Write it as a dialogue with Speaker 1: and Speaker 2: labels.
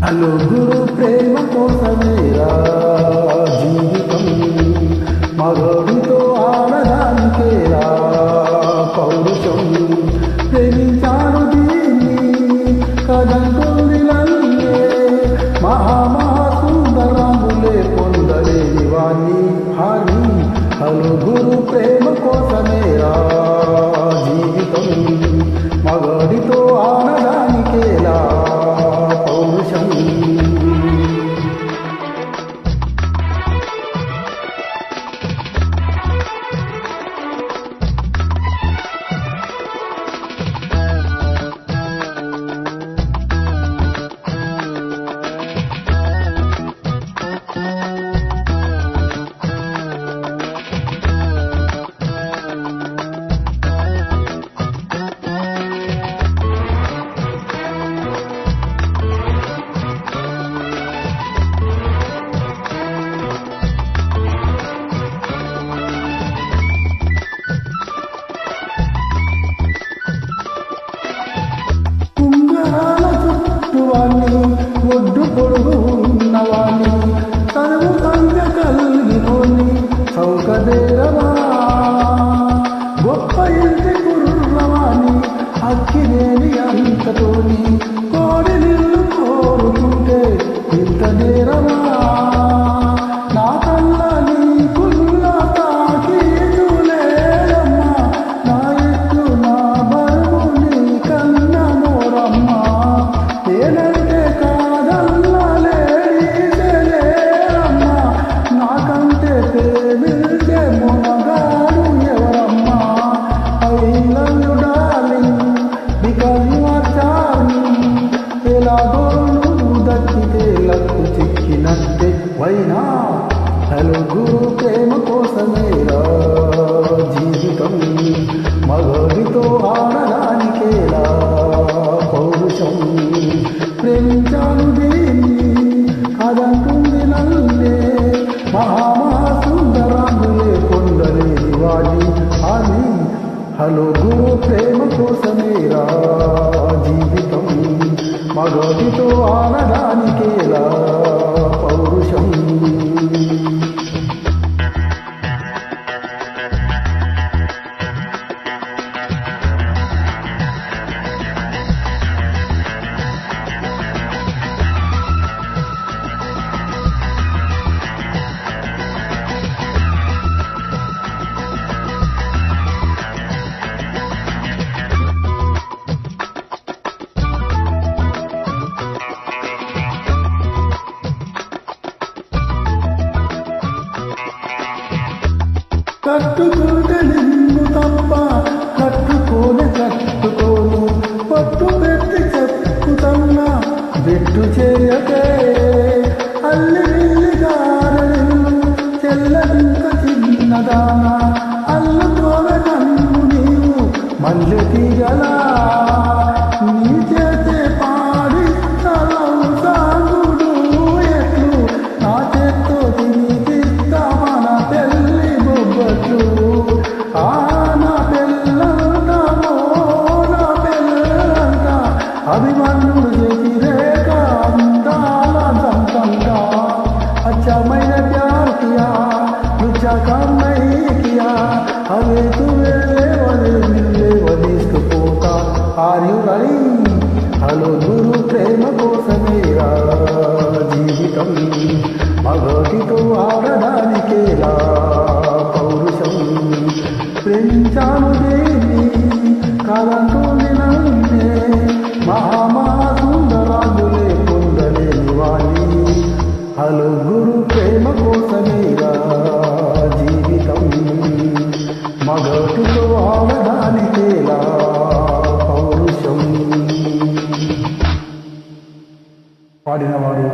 Speaker 1: నలుగురు ప్రేమ కోసమేరా జీవితం, మగడితో ఆడడానికేరా పౌరుషం. ప్రేమించాను దీన్ని కదంటుంది నన్నే, మహామహాసుందరాములే పొందలేని వాణ్ణి హాని. నలుగురు ప్రేమ కోసమేరా జీవితం, మగడితో ఆడడానికేలా పౌరుషం. ఒడ్డు పొడుగు ఉన్నవాణి, తనువు సంగ కలిగినోని చౌకదేరవా. గొప్ప ఇంటి కుర్రవాణి అక్కినేని అంతతోని, కోడి నిల్లు కోరుకుంటే ఇంత నేరవా. నా కళ్ళ నీకుల్లా తాకీదు లేదమ్మా, నా ఎత్తు నా బరువు నీ కన్న మోరమ్మా. నేనంటే కాదల్లా లేడీసేలేరమ్మా, నాకంటే ప్రేమించే మొనగాడు ఎవరమ్మా. I love you darling because you are charming. ఎలాగో నువ్వు దక్కితే లక్కు చిక్కినట్టే వైనా. నలుగురు ప్రేమ కోసమేరా జీవితం, మగడితో ఆడడానికేలా పౌరుషం. ప్రేమించాను దీన్ని అదంటుంది నన్నే, మహామహాసుందరాములే పొందలేని వాడి అని. నలుగురు ప్రేమ కోసమేరా జీవితం, మగడితో ఆడడానికేలా పౌరుషం. కట్టుకుంటే నిన్ను తప్ప కట్టుకోను, పట్టు పెట్టి చెప్పుతున్నా బెట్టు చేయకే. అల్లి విల్లి గారెలు చెల్లదింక చిన్నదానా, అల్లుకోవే నన్ను నీవు మల్లె తీగలా. నీ చేతే పాడి తలవు సాగుడు ఎట్లు, నా చేత్తో తినిపిస్తా మన పెళ్ళి బొబ్బట్లు. నా పెళ్ళంటామో నా పెళ్ళంట, అభిమన్యుడు చేసి రేఖ అందాల దంతంగా. అచ్చమైన ప్యార్ కియా లుచ్చా కమ్ నహీ కియా, అవే తువే వదిలే వదిలిపోతా. Are you ready? నలుగురు ప్రేమ కోసమేరా జీవితం, మగడితో ఆడడానికేలా పౌరుషం. ప్రేమించాను దేన్ని కాదంటుంది నన్నే, మహామహాసుందరాములే పొందలేని వాణి. నలుగురు ప్రేమ కోసమేరా జీవితం, మగడితో ఆడడానికేలా పౌరుషం. పాడినవాడు